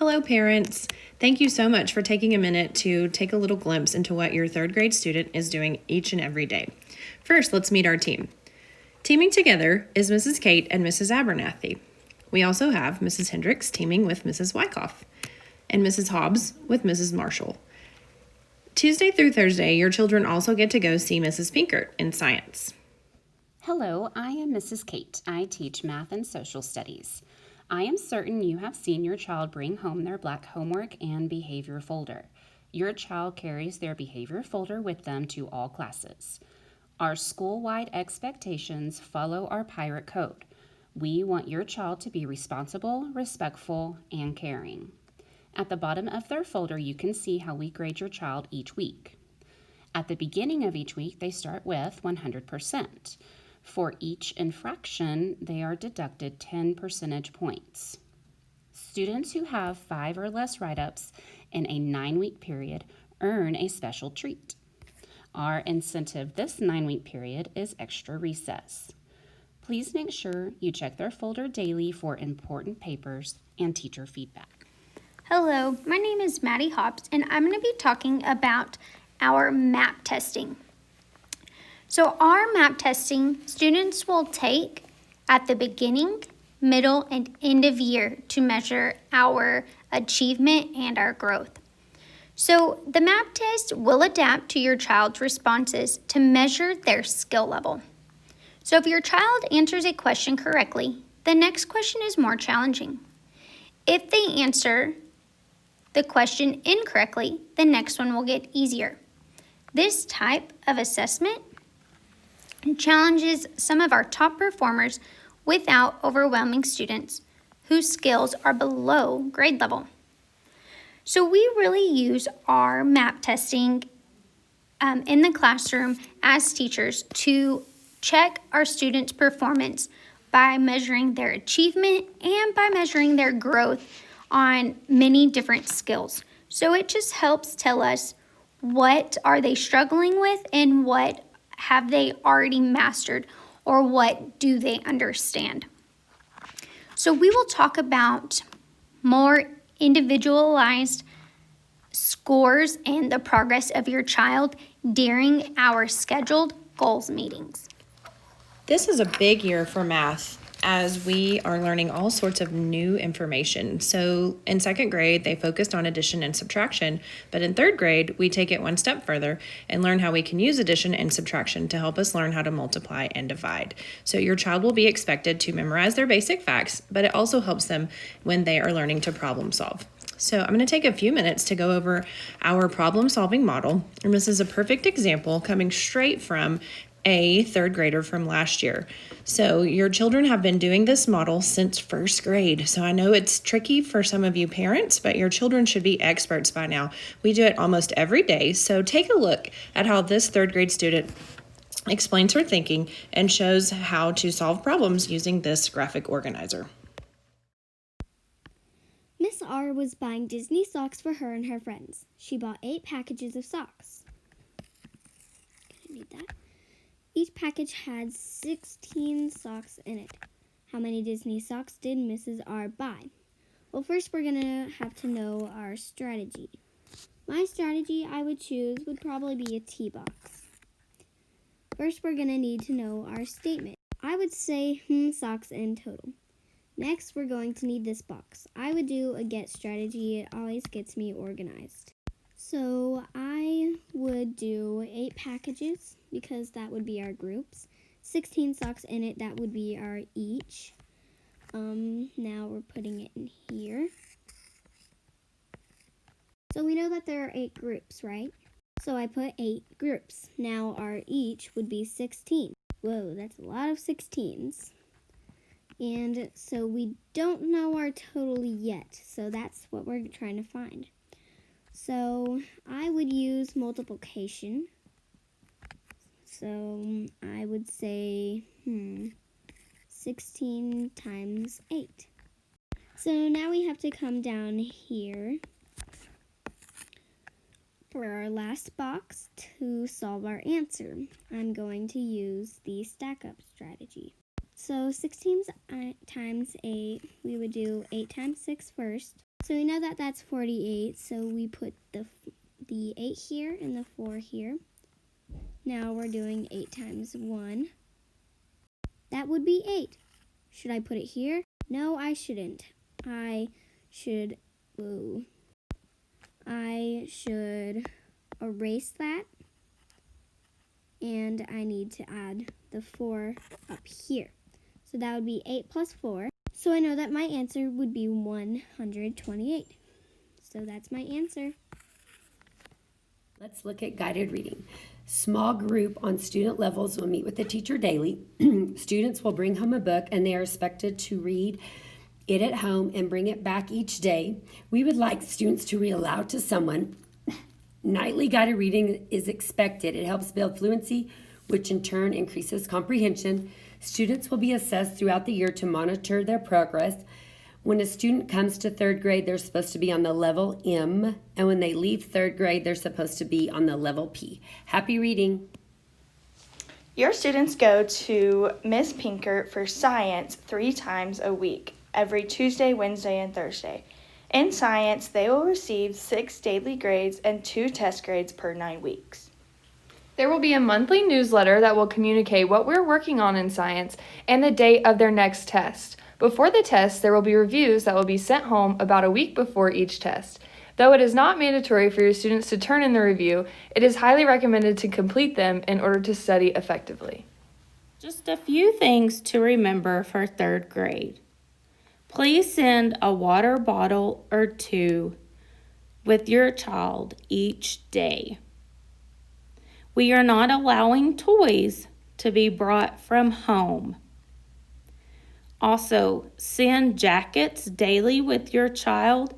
Hello, parents. Thank you so much for taking a minute to take a little glimpse into what your third grade student is doing each and every day. First, let's meet our team. Teaming together is Mrs. Kate and Mrs. Abernathy. We also have Mrs. Hendricks teaming with Mrs. Wyckoff and Mrs. Hobbs with Mrs. Marshall. Tuesday through Thursday, your children also get to go see Mrs. Pinkert in science. Hello, I am Mrs. Kate. I teach math and social studies. I am certain you have seen your child bring home their black homework and behavior folder. Your child carries their behavior folder with them to all classes. Our school-wide expectations follow our pirate code. We want your child to be responsible, respectful, and caring. At the bottom of their folder, you can see how we grade your child each week. At the beginning of each week, they start with 100%. For each infraction, they are deducted 10 percentage points. Students who have 5 or less write-ups in a 9-week period earn a special treat. Our incentive this 9-week period is extra recess. Please make sure you check their folder daily for important papers and teacher feedback. Hello, my name is Maddie Hobbs, and I'm going to be talking about our MAP testing. So our MAP testing, students will take at the beginning, middle, and end of year to measure our achievement and our growth. So the MAP test will adapt to your child's responses to measure their skill level. So if your child answers a question correctly, the next question is more challenging. If they answer the question incorrectly, the next one will get easier. This type of assessment challenges some of our top performers without overwhelming students whose skills are below grade level. So we really use our MAP testing in the classroom as teachers to check our students' performance by measuring their achievement and by measuring their growth on many different skills. So it just helps tell us what are they struggling with and what have they already mastered or what do they understand. So we will talk about more individualized scores and the progress of your child during our scheduled goals meetings. This is a big year for math as we are learning all sorts of new information. So in second grade, they focused on addition and subtraction, but in third grade, we take it one step further and learn how we can use addition and subtraction to help us learn how to multiply and divide. So your child will be expected to memorize their basic facts, but it also helps them when they are learning to problem solve. So I'm going to take a few minutes to go over our problem-solving model, and this is a perfect example coming straight from a third grader from last year. So your children have been doing this model since first grade. So I know it's tricky for some of you parents, but your children should be experts by now. We do it almost every day. So take a look at how this third grade student explains her thinking and shows how to solve problems using this graphic organizer. Miss R was buying Disney socks for her and her friends. She bought 8 packages of socks. Gonna need that. Each package had 16 socks in it. How many Disney socks did Mrs. R buy? Well, first we're going to have to know our strategy. My strategy I would choose would probably be a tea box. First we're going to need to know our statement. I would say socks in total. Next we're going to need this box. I would do a get strategy. It always gets me organized. So I would do 8 packages because that would be our groups. 16 socks in it, that would be our each. Now we're putting it in here. So we know that there are 8 groups, right? So I put 8 groups. Now our each would be 16. Whoa, that's a lot of 16s. And so we don't know our total yet. So that's what we're trying to find. So I would use multiplication. So I would say 16 times 8. So now we have to come down here for our last box to solve our answer. I'm going to use the stack up strategy. So 16 times 8, we would do 8 times 6 first. So we know that that's 48, so we put the 8 here and the 4 here. Now we're doing 8 times 1. That would be 8. Should I put it here? No, I shouldn't. I should erase that. And I need to add the 4 up here. So that would be 8 plus 4. So I know that my answer would be 128. So that's my answer. Let's look at guided reading. Small group on student levels will meet with the teacher daily. Students will bring home a book and they are expected to read it at home and bring it back each day. We would like students to read aloud to someone. Nightly guided reading is expected. It helps build fluency, which in turn increases comprehension. Students will be assessed throughout the year to monitor their progress. When a student comes to 3rd grade, they're supposed to be on the level M, and when they leave 3rd grade, they're supposed to be on the level P. Happy reading. Your students go to Miss Pinker for science 3 times a week, every Tuesday, Wednesday, and Thursday. In science, they will receive 6 daily grades and 2 test grades per 9 weeks. There will be a monthly newsletter that will communicate what we're working on in science and the date of their next test. Before the test, there will be reviews that will be sent home about a week before each test. Though it is not mandatory for your students to turn in the review, it is highly recommended to complete them in order to study effectively. Just a few things to remember for 3rd grade. Please send a water bottle or 2 with your child each day. We are not allowing toys to be brought from home. Also, send jackets daily with your child.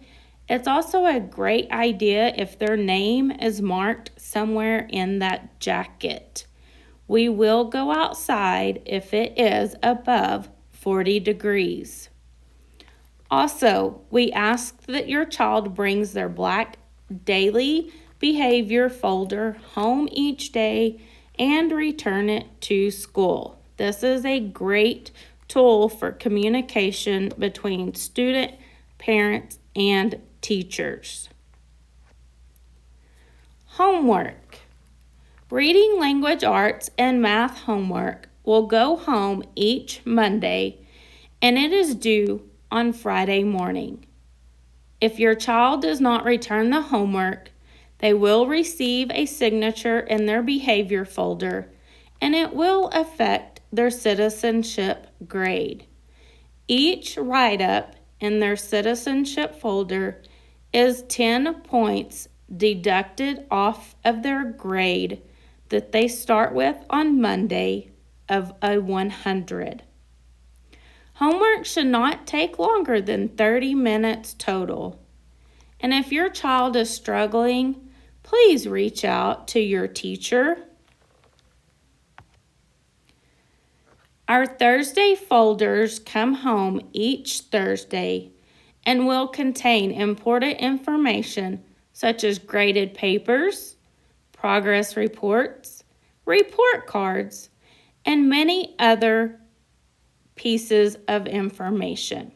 It's also a great idea if their name is marked somewhere in that jacket. We will go outside if it is above 40 degrees. Also, we ask that your child brings their black daily behavior folder home each day and return it to school. This is a great tool for communication between student, parents, and teachers. Homework. Reading, language arts, and math homework will go home each Monday, and it is due on Friday morning. If your child does not return the homework, they will receive a signature in their behavior folder, and it will affect their citizenship grade. Each write-up in their citizenship folder is 10 points deducted off of their grade that they start with on Monday of a 100. Homework should not take longer than 30 minutes total. And if your child is struggling, please reach out to your teacher. Our Thursday folders come home each Thursday and will contain important information such as graded papers, progress reports, report cards, and many other pieces of information.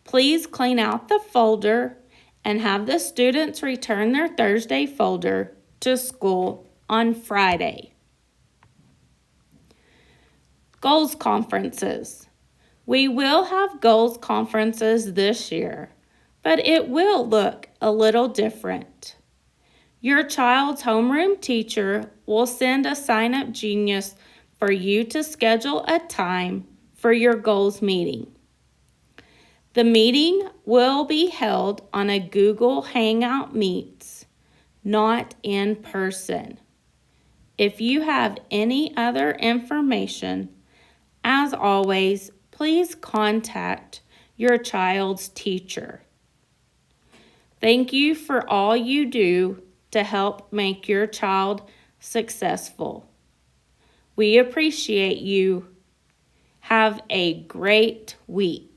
Please clean out the folder and have the students return their Thursday folder to school on Friday. Goals conferences. We will have goals conferences this year, but it will look a little different. Your child's homeroom teacher will send a sign-up genius for you to schedule a time for your goals meeting. The meeting will be held on a Google Hangout Meets, not in person. If you have any other information, as always, please contact your child's teacher. Thank you for all you do to help make your child successful. We appreciate you. Have a great week.